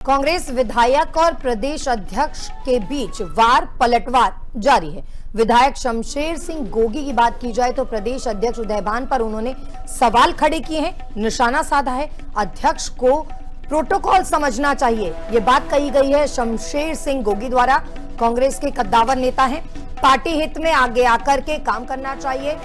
कांग्रेस विधायक और प्रदेश अध्यक्ष के बीच वार पलटवार जारी है। विधायक शमशेर सिंह गोगी की बात की जाए तो प्रदेश अध्यक्ष उदयभान पर उन्होंने सवाल खड़े किए हैं, निशाना साधा है। अध्यक्ष को प्रोटोकॉल समझना चाहिए, ये बात कही गई है शमशेर सिंह गोगी द्वारा। कांग्रेस के कद्दावर नेता हैं, पार्टी हित में आगे आकर के काम करना चाहिए।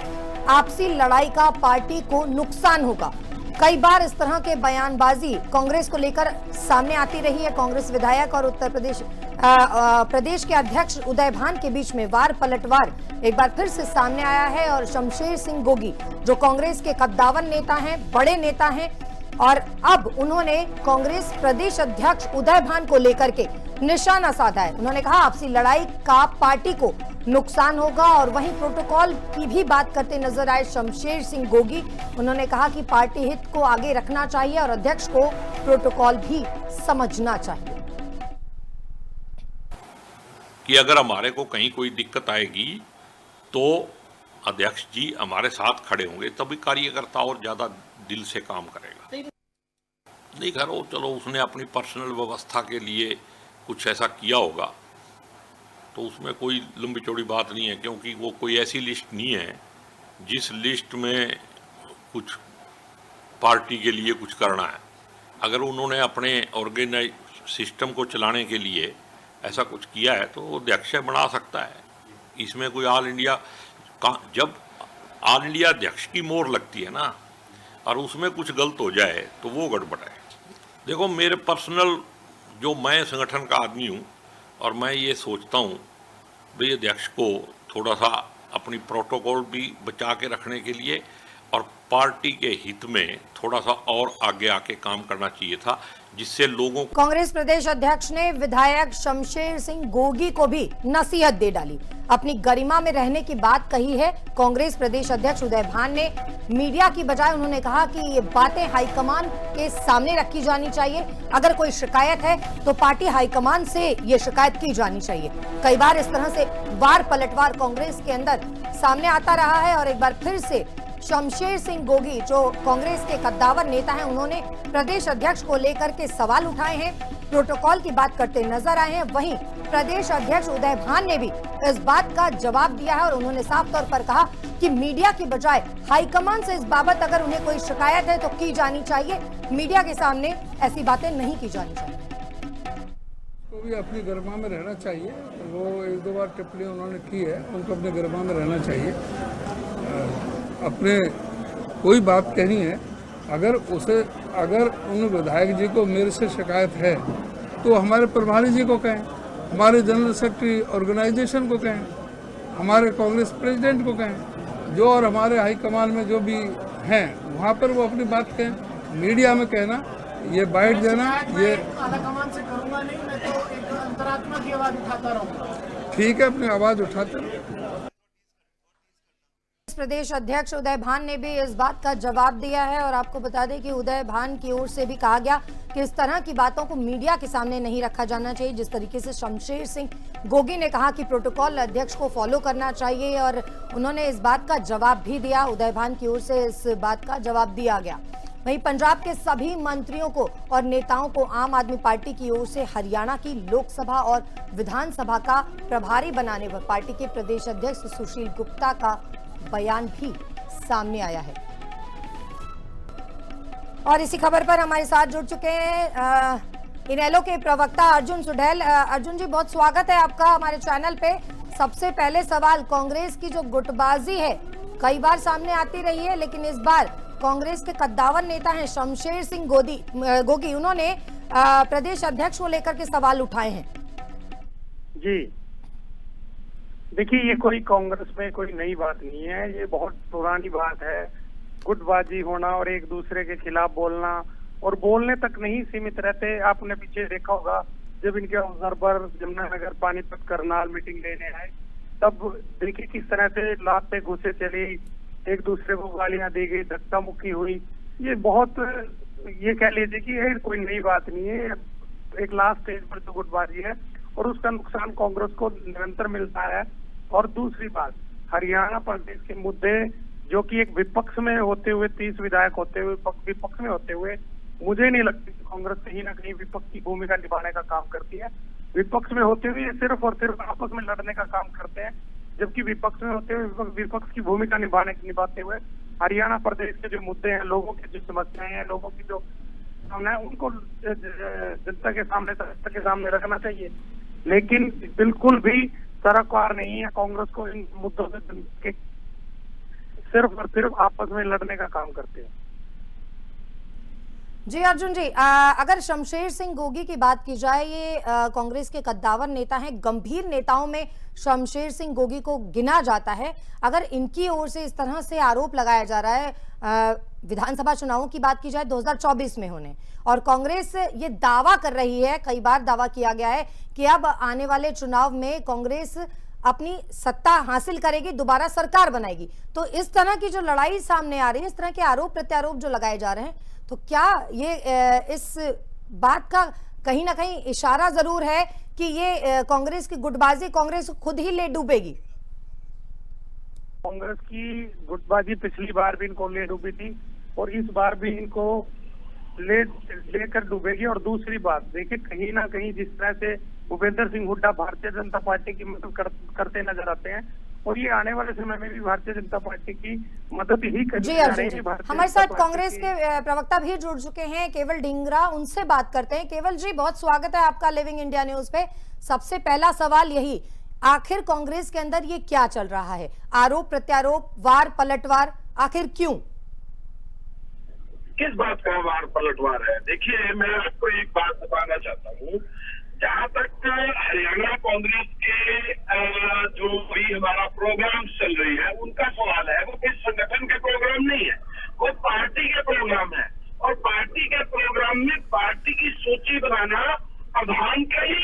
आपसी लड़ाई का पार्टी को नुकसान होगा। कई बार इस तरह के बयानबाजी कांग्रेस को लेकर सामने आती रही है। कांग्रेस विधायक और उत्तर प्रदेश के अध्यक्ष उदयभान के बीच में वार पलटवार एक बार फिर से सामने आया है और शमशेर सिंह गोगी जो कांग्रेस के कद्दावर नेता हैं, बड़े नेता हैं, और अब उन्होंने कांग्रेस प्रदेश अध्यक्ष उदयभान को लेकर के निशाना साधा है। उन्होंने कहा आपसी लड़ाई का पार्टी को नुकसान होगा और वहीं प्रोटोकॉल की भी बात करते नजर आए शमशेर सिंह गोगी। उन्होंने कहा कि पार्टी हित को आगे रखना चाहिए और अध्यक्ष को प्रोटोकॉल भी समझना चाहिए कि अगर हमारे को कहीं कोई दिक्कत आएगी तो अध्यक्ष जी हमारे साथ खड़े होंगे, तभी कार्यकर्ता और ज्यादा दिल से काम करेगा। नहीं करो, चलो उसने अपनी पर्सनल व्यवस्था के लिए कुछ ऐसा किया होगा तो उसमें कोई लंबी चौड़ी बात नहीं है, क्योंकि वो कोई ऐसी लिस्ट नहीं है जिस लिस्ट में कुछ पार्टी के लिए कुछ करना है। अगर उन्होंने अपने ऑर्गेनाइज सिस्टम को चलाने के लिए ऐसा कुछ किया है तो वो अध्यक्ष बना सकता है। इसमें कोई ऑल इंडिया जब ऑल इंडिया अध्यक्ष की मोहर लगती है ना और उसमें कुछ गलत हो जाए तो वो गड़बड़ है। देखो, मेरे पर्सनल जो मैं संगठन का आदमी हूँ और मैं ये सोचता हूँ भाई अध्यक्ष को थोड़ा सा अपनी प्रोटोकॉल भी बचा के रखने के लिए और पार्टी के हित में थोड़ा सा और आगे आके काम करना चाहिए था, जिससे लोगों को। कांग्रेस प्रदेश अध्यक्ष ने विधायक शमशेर सिंह गोगी को भी नसीहत दे डाली, अपनी गरिमा में रहने की बात कही है। कांग्रेस प्रदेश अध्यक्ष उदयभान ने मीडिया की बजाय उन्होंने कहा कि ये बातें हाईकमान के सामने रखी जानी चाहिए। अगर कोई शिकायत है तो पार्टी हाईकमान से ये शिकायत की जानी चाहिए। कई बार इस तरह से वार पलटवार कांग्रेस के अंदर सामने आता रहा है और एक बार फिर से शमशेर सिंह गोगी जो कांग्रेस के कद्दावर नेता हैं, उन्होंने प्रदेश अध्यक्ष को लेकर के सवाल उठाए हैं, प्रोटोकॉल की बात करते नजर आए हैं। वहीं प्रदेश अध्यक्ष उदयभान ने भी इस बात का जवाब दिया है और उन्होंने साफ तौर पर कहा कि मीडिया की बजाय हाईकमान से इस बाबत अगर उन्हें कोई शिकायत है तो की जानी चाहिए, मीडिया के सामने ऐसी बातें नहीं की जानी चाहिए। तो भी अपनी गरिमा में रहना चाहिए। वो एक दो बार टिप्पणी उन्होंने की है, उनको अपनी गरिमा में रहना चाहिए। अपने कोई बात कहनी है, अगर उन विधायक जी को मेरे से शिकायत है तो हमारे प्रभारी जी को कहें, हमारे जनरल सेक्रेटरी ऑर्गेनाइजेशन को कहें, हमारे कांग्रेस प्रेसिडेंट को कहें, जो और हमारे हाईकमान में जो भी हैं वहाँ पर वो अपनी बात कहें। मीडिया में कहना, ये बाइट देना, ये हाईकमान से करूंगा नहीं, मैं तो एक अंतरात्मा की आवाज उठाता रहूंगा। ठीक है, अपनी आवाज उठाते रहो। प्रदेश अध्यक्ष उदयभान ने भी इस बात का जवाब दिया है और आपको बता दें कि उदयभान की ओर से भी कहा गया कि इस तरह की बातों को मीडिया के सामने नहीं रखा जाना चाहिए। जिस तरीके से शमशेर सिंह गोगी ने कहा कि प्रोटोकॉल अध्यक्ष को फॉलो करना चाहिए और उन्होंने इस बात का जवाब भी दिया। उदयभान की ओर से इस बात का जवाब दिया गया। वहीं पंजाब के सभी मंत्रियों को और नेताओं को आम आदमी पार्टी की ओर से हरियाणा की लोकसभा और विधानसभा का प्रभारी बनाने पर पार्टी के प्रदेश अध्यक्ष सुशील गुप्ता का बयान भी सामने आया है। और इसी खबर पर हमारे साथ जुड़ चुके हैं इनेलो के प्रवक्ता अर्जुन सुढैल। अर्जुन जी, बहुत स्वागत है आपका हमारे चैनल पे। सबसे पहले सवाल, कांग्रेस की जो गुटबाजी है कई बार सामने आती रही है, लेकिन इस बार कांग्रेस के कद्दावर नेता हैं शमशेर सिंह गोगी, उन्होंने प्रदेश अध्यक्ष को लेकर के सवाल उठाए हैं। जी देखिए, ये कोई कांग्रेस में कोई नई बात नहीं है, ये बहुत पुरानी बात है। गुटबाजी होना और एक दूसरे के खिलाफ बोलना, और बोलने तक नहीं सीमित रहते। आपने पीछे देखा होगा जब इनके अवसर पर जमुनानगर, पानीपत, करनाल मीटिंग लेने आए, तब देखिए किस तरह से लाते घुसे चली, एक दूसरे को गालियां दी गई, धक्का मुक्की हुई। ये बहुत, ये कह लीजिए कि ये कोई नई बात नहीं है। एक लास्ट स्टेज पर जो गुटबाजी है और उसका नुकसान कांग्रेस को निरंतर मिलता है। और दूसरी बात, हरियाणा प्रदेश के मुद्दे जो कि एक विपक्ष में होते हुए 30 विधायक होते हुए विपक्ष में होते हुए मुझे नहीं लगती कि कांग्रेस कहीं ना कहीं विपक्ष की भूमिका निभाने का काम करती है। विपक्ष में होते हुए सिर्फ और सिर्फ आपस में लड़ने का काम करते हैं, जबकि विपक्ष में होते हुए विपक्ष की भूमिका निभाते हुए हरियाणा प्रदेश के जो मुद्दे हैं, लोगों की जो समस्याएं हैं, लोगों की जो सामने है, उनको जनता के सामने रखना चाहिए। लेकिन बिल्कुल भी सरोकार नहीं है कांग्रेस को इन मुद्दों से, सिर्फ और सिर्फ आपस में लड़ने का काम करते हैं। जी अर्जुन जी, अगर शमशेर सिंह गोगी की बात की जाए, ये कांग्रेस के कद्दावर नेता हैं, गंभीर नेताओं में शमशेर सिंह गोगी को गिना जाता है। अगर इनकी ओर से इस तरह से आरोप लगाया जा रहा है, विधानसभा चुनावों की बात की जाए 2024 में होने, और कांग्रेस ये दावा कर रही है, कई बार दावा किया गया है कि अब आने वाले चुनाव में कांग्रेस अपनी सत्ता हासिल करेगी, दोबारा सरकार बनाएगी, तो इस तरह की जो लड़ाई सामने आ रही है, इस तरह के आरोप प्रत्यारोप जो लगाए जा रहे हैं, तो क्या ये इस बात का कहीं ना कहीं इशारा जरूर है कि ये कांग्रेस की गुटबाजी कांग्रेस खुद ही ले डूबेगी? कांग्रेस की गुटबाजी पिछली बार भी इनको ले डूबी थी और इस बार भी इनको लेकर डूबेगी। और दूसरी बात देखिए, कहीं ना कहीं जिस तरह से भूपेंद्र सिंह हुड्डा भारतीय जनता पार्टी की मदद करते नजर आते हैं, और ये आने वाले समय में भी भारतीय जनता पार्टी की मदद ही करेंगे। जी अर्जुन जी, हमारे साथ कांग्रेस के प्रवक्ता भी जुड़ चुके हैं, केवल ढींगरा, उनसे बात करते हैं। केवल जी, बहुत स्वागत है आपका लिविंग इंडिया न्यूज पे। सबसे पहला सवाल यही, आखिर कांग्रेस के अंदर ये क्या चल रहा है? आरोप प्रत्यारोप, वार पलटवार, आखिर क्यों? किस बात का वार पलटवार है? देखिए, मैं आपको एक बात बताना चाहता हूँ। जहाँ तक हरियाणा कांग्रेस के जो भी हमारा प्रोग्राम चल रही है उनका सवाल है, वो किस संगठन के प्रोग्राम नहीं है, वो पार्टी के प्रोग्राम है। और पार्टी के प्रोग्राम में पार्टी की सूची बनाना प्रधान का ही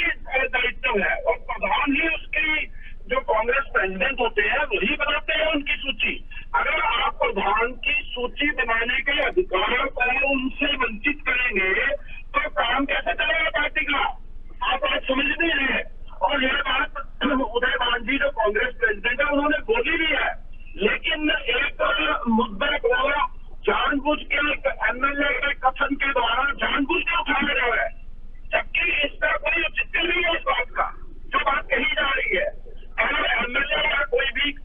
दायित्व है, और प्रधान ही उसकी जो कांग्रेस प्रेसिडेंट होते हैं वही बनाते हैं उनकी सूची। अगर आप प्रधान की सूची बनाने के अधिकार को उनसे वंचित करेंगे तो काम कैसे चलेगा पार्टी का? आप बात समझ नहीं रहे। और यह बात उदय मान जी जो कांग्रेस प्रेसिडेंट है उन्होंने बोली भी है, लेकिन एक मुद्दे को जानबूझ के एमएलए के कथन के द्वारा जानबूझ के उठाया जा रहा है, जबकि इसका कोई औचित्य नहीं है इस बात का जो बात कही जा रही है। अगर एमएलए या कोई भी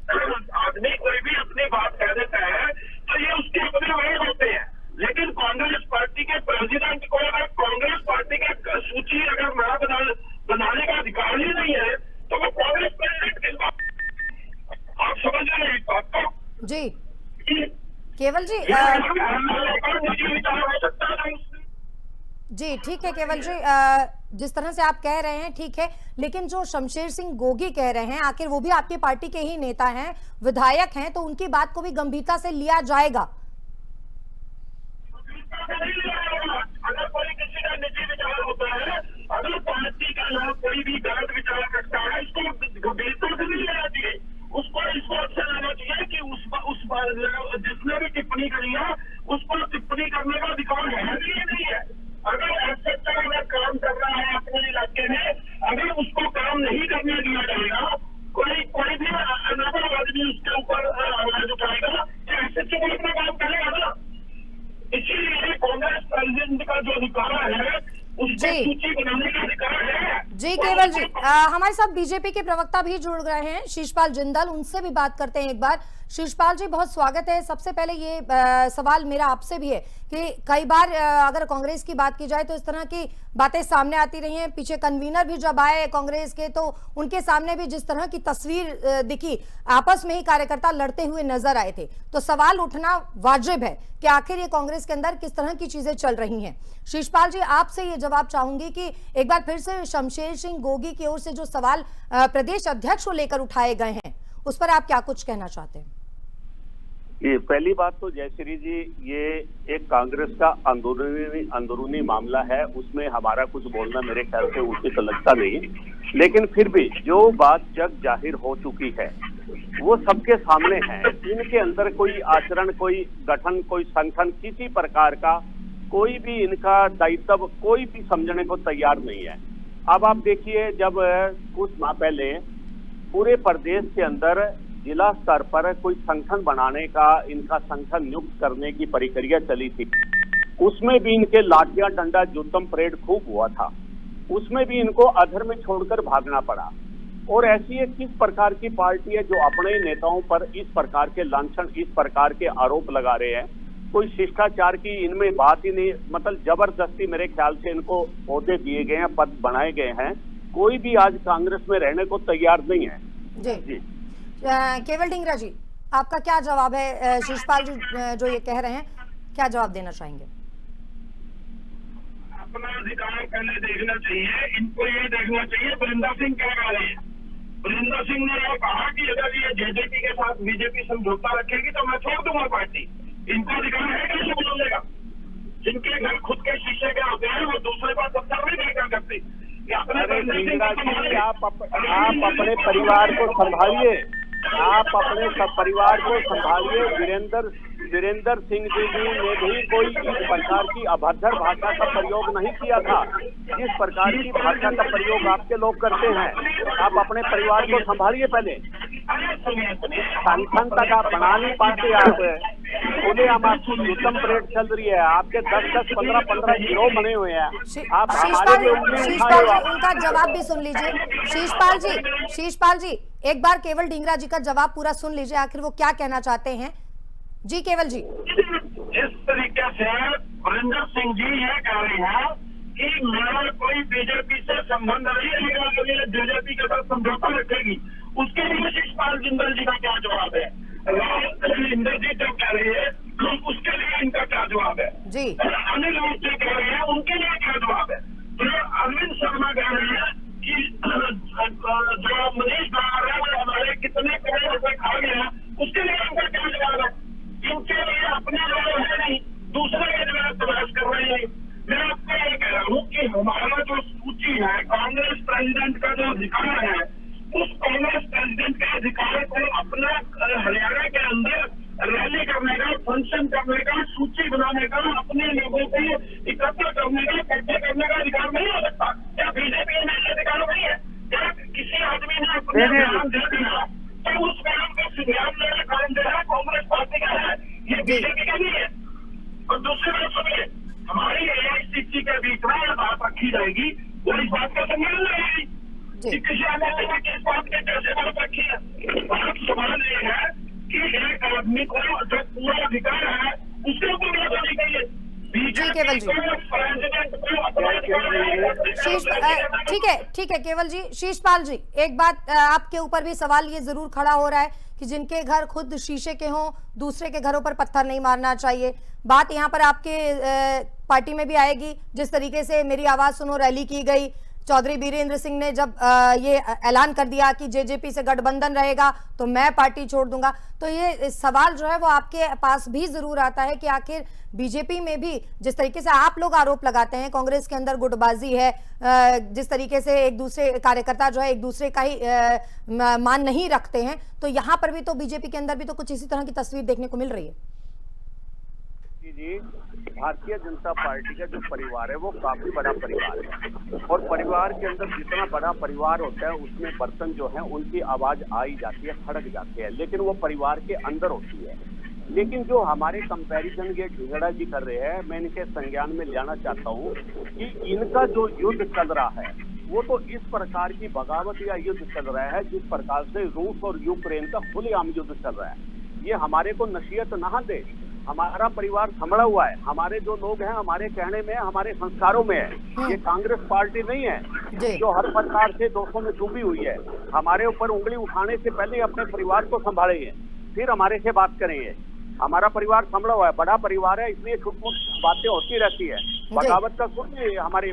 आदमी कोई भी अपनी बात कह देता है तो ये उसके अपने वर्ड होते हैं, लेकिन कांग्रेस पार्टी के प्रेसिडेंट को अगर कांग्रेस पार्टी की सूची अगर ना बनाने का अधिकार ही नहीं है तो वो कांग्रेस प्रेसिडेंट किस बात? आप समझ रहे हैं इस बात को? जी केवल जी, जी ठीक है केवल जी, जिस तरह से आप कह रहे हैं ठीक है, लेकिन जो शमशेर सिंह गोगी कह रहे हैं, आखिर वो भी आपकी पार्टी के ही नेता हैं, विधायक हैं, तो उनकी बात को भी गंभीरता से लिया जाएगा? अगर कोई किसी का निजी विचार होता है, अगर पार्टी का लोग कोई भी गलत विचार करता है, इसको गंभीरता से नहीं लेना चाहिए। उसको इसको अच्छा लेना चाहिए कि उस जिसने भी टिप्पणी करी है उसको टिप्पणी करने का अधिकार है नहीं है। अगर ऐसे अगर काम कर रहा है अपने इलाके में, अगर उसको काम नहीं करने दिया जाएगा, कोई भी अनदर आदमी उसके ऊपर आवाज उठाएगा, ऐसे चुप अपना काम करेगा ना। इसीलिए कांग्रेस प्रेसिडेंट का जो अधिकार है उसको सूची बनाने का अधिकार है। जी केवल जी, हमारे साथ बीजेपी के प्रवक्ता भी जुड़ रहे हैं, शीशपाल जिंदल, उनसे भी बात करते हैं एक बार। शीशपाल जी, बहुत स्वागत है। सबसे पहले ये सवाल मेरा आपसे भी है कि कई बार अगर कांग्रेस की बात की जाए तो इस तरह की बातें सामने आती रही हैं। पीछे कन्वीनर भी जब आए कांग्रेस के तो उनके सामने भी जिस तरह की तस्वीर दिखी, आपस में ही कार्यकर्ता लड़ते हुए नजर आए थे, तो सवाल उठना वाजिब है कि आखिर ये कांग्रेस के अंदर किस तरह की चीजें चल रही हैं। शीशपाल जी, आपसे ये जवाब चाहूंगी कि एक बार फिर से शमशेर सिंह गोगी की ओर से जो सवाल प्रदेश अध्यक्ष को लेकर उठाए गए हैं, उस पर आप क्या कुछ कहना चाहते हैं? ये पहली बात तो जयश्री जी, ये एक कांग्रेस का अंदरूनी मामला है, उसमें हमारा कुछ बोलना मेरे ख्याल से उचित लगता नहीं। लेकिन फिर भी जो बात जग जाहिर हो चुकी है वो सबके सामने है। इनके अंदर कोई आचरण, कोई गठन, कोई संगठन, किसी प्रकार का कोई भी इनका दायित्व कोई भी समझने को तैयार नहीं है। अब आप देखिए, जब कुछ माह पहले पूरे प्रदेश के अंदर जिला स्तर पर कोई संगठन बनाने का, इनका संगठन नियुक्त करने की प्रक्रिया चली थी, उसमें भी इनके लाठियां डंडा जुत्तम परेड खूब हुआ था, उसमें भी इनको अधर में छोड़कर भागना पड़ा। और ऐसी एक किस प्रकार की पार्टी है जो अपने नेताओं पर इस प्रकार के लांछन, इस प्रकार के आरोप लगा रहे हैं? कोई शिष्टाचार की इनमें बात ही नहीं, मतलब जबरदस्ती मेरे ख्याल से इनको ओहदे दिए गए हैं, पद बनाए गए हैं। कोई भी आज कांग्रेस में रहने को तैयार नहीं है। जी केवल ढींगरा जी, आपका क्या जवाब है? शिषपाल जी जो ये कह रहे हैं, क्या जवाब देना चाहेंगे? अपना अधिकार पहले देखना चाहिए, इनको ये देखना चाहिए वरिंदर सिंह क्या कह रहे हैं। वरिंदर सिंह ने यह कहा कि अगर ये जेजेपी के साथ बीजेपी समझौता रखेगी तो मैं छोड़ दूंगा पार्टी। इनको अधिकार है कैसे बोलने का? जिनके घर खुद के शीशे के होते हैं वो दूसरे पर सत्ता नहीं कर सकते। आप अपने परिवार को संभालिए, आप अपने सब परिवार को संभालिए। वीरेंद्र सिंह जी ने भी कोई इस प्रकार की अभद्र भाषा का प्रयोग नहीं किया था, जिस प्रकार की भाषा का प्रयोग आपके लोग करते हैं। आप अपने परिवार को संभालिए पहले। संगठन तक आप बना नहीं पाते, आप बोले हम आपकी उत्तम परेड चल रही है, आपके 10-10, 15-15 गिरोह बने हुए हैं। आप हमारे पे उंगली उठाए हो। उनका जवाब भी सुन लीजिए। शीशपाल जी एक बार केवल ढींगरा जी का जवाब पूरा सुन लीजिए, आखिर वो क्या कहना चाहते हैं। जी केवल जी, इस तरीके से वरिंदर सिंह जी ये कह रहे हैं कि मेरा कोई बीजेपी से संबंध नहीं रहेगा, तो ये बीजेपी के साथ समझौता रखेगी। उसके लिए शिषपाल जिंदल जी का क्या जवाब है? इंदर जी जो कह रहे हैं उसके लिए इनका क्या जवाब है? जी अनिल विज जो कह रहे हैं उनके लिए क्या जवाब है? जो अरविंद शर्मा कह रहे हैं कि जो मनीष कुमार है वो हमारे कितने करोड़ रुपए खा गए हैं, उसके लिए इनका क्या जवाब है? इनके लिए अपने जवाब है नहीं, दूसरे के जवाब तलाश कर रहे हैं। मैं आपको ये कह रहा हूँ कि हमारा जो सूची है, कांग्रेस प्रेसिडेंट का जो अधिकार है, उस कांग्रेस प्रेसिडेंट के अधिकार को अपना हरियाणा के अंदर रैली करने का, फंक्शन करने का, सूची बनाने का, अपने लोगों को इकट्ठा करने का, इकट्ठा करने का अधिकार नहीं हो सकता। क्या बीजेपी में अधिकार नहीं है? क्या किसी आदमी ने अपने बयान दे दिया तो उस बयान को संज्ञान लेना काम दे रहा कांग्रेस पार्टी का है, ये बीजेपी का नहीं है। और दूसरी बात सुनिए, हमारी एआईसीसी के बीच में यह बात रखी जाएगी और इस बात का संज्ञान लेगी कि किसी एमएलए ने किस बात के कैसे बात रखी है। बात सवाल ये है कि एक आदमी को जो पूरा अधिकार है उसके ऊपर बात होनी चाहिए। जी केवल जी, ठीक है केवल जी। शीशपाल जी, एक बात आपके ऊपर भी सवाल ये जरूर खड़ा हो रहा है कि जिनके घर खुद शीशे के हों, दूसरे के घरों पर पत्थर नहीं मारना चाहिए। बात यहाँ पर आपके पार्टी में भी आएगी। जिस तरीके से मेरी आवाज सुनो रैली की गई, चौधरी बीरेंद्र सिंह ने जब ये ऐलान कर दिया कि जेजेपी से गठबंधन रहेगा तो मैं पार्टी छोड़ दूंगा, तो ये सवाल जो है वो आपके पास भी जरूर आता है कि आखिर बीजेपी में भी जिस तरीके से आप लोग आरोप लगाते हैं कांग्रेस के अंदर गुटबाजी है, जिस तरीके से एक दूसरे कार्यकर्ता जो है एक दूसरे का ही मान नहीं रखते हैं, तो यहाँ पर भी तो बीजेपी के अंदर भी तो कुछ इसी तरह की तस्वीर देखने को मिल रही है। जी, भारतीय जनता पार्टी का जो परिवार है वो काफी बड़ा परिवार है और परिवार के अंदर जितना बड़ा परिवार होता है उसमें बर्तन जो है उनकी आवाज आई जाती है, खड़क जाती है, लेकिन वो परिवार के अंदर होती है। लेकिन जो हमारे कंपैरिजन ये ढींगरा जी कर रहे हैं, मैं इनके संज्ञान में लाना चाहता हूँ कि इनका जो युद्ध चल रहा है वो तो इस प्रकार की बगावत या युद्ध चल रहा है जिस प्रकार से रूस और यूक्रेन का खुलेआम युद्ध चल रहा है। ये हमारे को नसीहत ना दे। हमारा परिवार संभला हुआ है, हमारे जो लोग हैं हमारे कहने में, हमारे संस्कारों में है। ये कांग्रेस पार्टी नहीं है जो हर प्रकार से दोषों में डूबी हुई है। हमारे ऊपर उंगली उठाने से पहले अपने परिवार को संभालेंगे, फिर हमारे से बात करेंगे। हमारा परिवार संभला हुआ है, बड़ा परिवार है, इसलिए छुटपुट बातें होती रहती है। बगावत का कुछ हमारी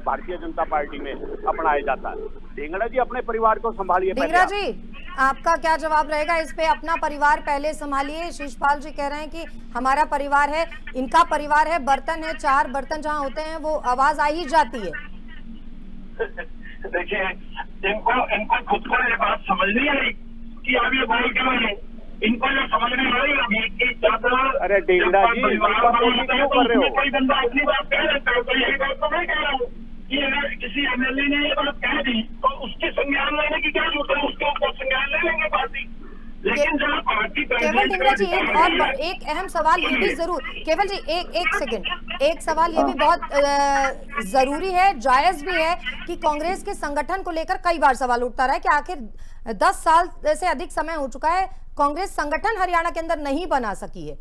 भारतीय जनता पार्टी में अपनाया जाता है। ढींगरा जी अपने परिवार को संभालिए। ढींगरा जी, आपका क्या जवाब रहेगा इस पे? अपना परिवार पहले संभालिए। शिषपाल जी कह रहे हैं कि हमारा परिवार है, इनका परिवार है, बर्तन है, चार बर्तन जहाँ होते हैं वो आवाज आ ही जाती है। देखिए, इनको खुद को ये बात समझनी है कि आप ये बोल क्यों है, इनको ये समझ में नहीं लगी कि ज्यादा। अरे ढींगरा जी, क्यों कर रहे हो? कोई बंदा अपनी बात कह देता है, तो यही बात तो मैं कह रहा हूँ कि अगर किसी एमएलए ने ये बात कह दी तो उसके संज्ञान लेने की क्या जरूरत है? उसके ऊपर संज्ञान ले लेंगे पार्टी। लेकिन जब पार्टी केवल ढींगरा जी, एक अहम सवाल ये भी जरूर, केवल जी एक सेकंड, एक सवाल ये भी बहुत जरूरी है, जायज भी है कि कांग्रेस के संगठन को लेकर कई बार सवाल उठता रहा है कि आखिर 10 साल से अधिक समय हो चुका है, कांग्रेस संगठन हरियाणा के अंदर नहीं बना सकी है।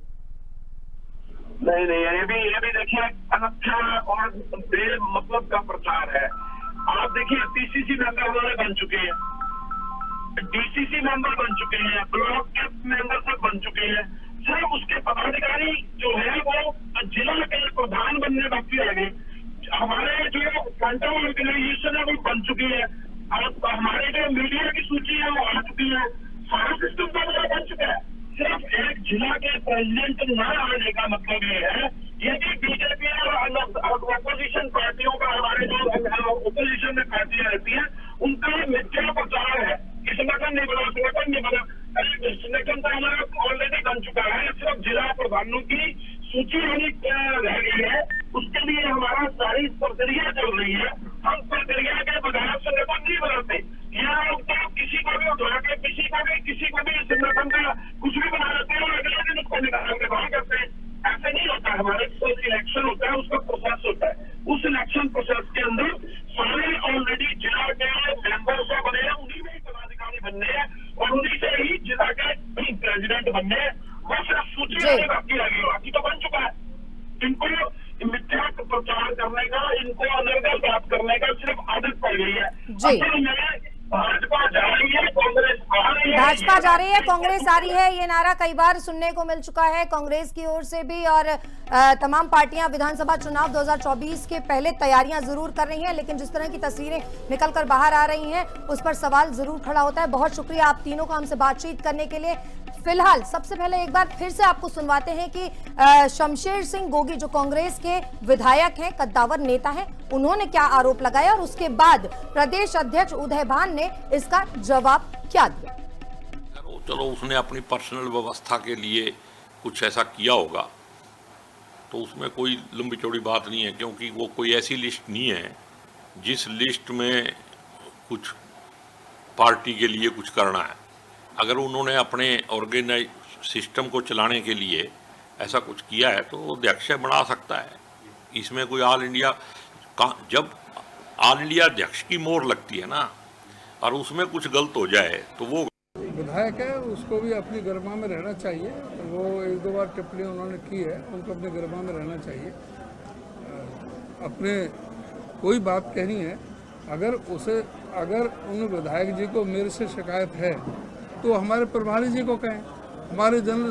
नहीं, ये भी देखिए अनच्छा और मतलब का प्रचार है। आप देखिए पीसीसी मेंबर उन्होंने बन चुके हैं, डीसीसी मेंबर बन चुके हैं, ब्लॉक के मेंबर सब बन चुके हैं। सिर्फ उसके पदाधिकारी जो है वो जिला के प्रधान बनने बाकी रह गए। हमारे जो कंट्रोल ऑर्गेनाइजेशन है वो बन चुकी है, और हमारे जो मीडिया की सूची है वो आ चुकी है, सारा सिस्टम का बन चुका है। सिर्फ एक जिला के प्रेसिडेंट न आने का मतलब ये है, यदि बीजेपी और अपोजिशन पार्टियों का, हमारे जो अपोजिशन में पार्टियां रहती हैं उनका मिथ्या प्रचार है कि संगठन नहीं बना, संगठन नहीं बना। संगठन तो हमारा ऑलरेडी बन चुका है, सिर्फ जिला प्रधानों की सूची होनी रह गई है। उसके लिए हमारा सारी प्रक्रिया चल रही है। हम प्रक्रिया के बगैर संगठन नहीं बनाते। यहाँ लोग तो किसी को भी उठा के किसी को भी संगठन का कुछ भी बना लेते हैं और अगले दिन उसको निकाल के बाहर करते हैं। ऐसे नहीं होता है। हमारे पास इलेक्शन होता है, उसका प्रोसेस होता है। उस इलेक्शन प्रोसेस के अंदर सारे ऑलरेडी जिला के मेंबर्स बने हैं, उन्हीं में पदाधिकारी बनने हैं और उन्हीं से ही जिला के प्रेसिडेंट बनने हैं। वो सिर्फ सूची में बाकी रह गई, बाकी तो बन चुका है। इनको मिथ्या प्रचार करने का, इनको अनर्गल बात करने का सिर्फ आदत पड़ गई है। असल में भाजपा जा रही है, कांग्रेस आ रही है, भाजपा जा रही है, कांग्रेस आ रही है, ये नारा कई बार सुनने को मिल चुका है कांग्रेस की ओर से भी। और तमाम पार्टियां विधानसभा चुनाव 2024 के पहले तैयारियां जरूर कर रही हैं, लेकिन जिस तरह की तस्वीरें निकलकर बाहर आ रही हैं उस पर सवाल जरूर खड़ा होता है। बहुत शुक्रिया आप तीनों का हमसे बातचीत करने के लिए। फिलहाल सबसे पहले एक बार फिर से आपको सुनवाते हैं कि शमशेर सिंह गोगी जो कांग्रेस के विधायक हैं, कद्दावर नेता हैं, उन्होंने क्या आरोप लगाया और उसके बाद प्रदेश अध्यक्ष उदय भान ने इसका जवाब क्या दिया। चलो उसने अपनी पर्सनल व्यवस्था के लिए कुछ ऐसा किया होगा तो उसमें कोई लंबी चौड़ी बात नहीं है, क्योंकि वो कोई ऐसी लिस्ट नहीं है जिस लिस्ट में कुछ पार्टी के लिए कुछ करना है। अगर उन्होंने अपने ऑर्गेनाइज सिस्टम को चलाने के लिए ऐसा कुछ किया है तो वो अध्यक्ष बना सकता है। इसमें कोई ऑल इंडिया का, जब ऑल इंडिया अध्यक्ष की मोहर लगती है ना और उसमें कुछ गलत हो जाए तो वो विधायक है, उसको भी अपनी गरिमा में रहना चाहिए। वो 1-2 बार टिप्पणी उन्होंने की है, उनको अपनी गरिमा में रहना चाहिए। अपने कोई बात कहनी है, अगर उन विधायक जी को मेरे से शिकायत है तो हमारे प्रभारी जी को कहें, हमारे जनरल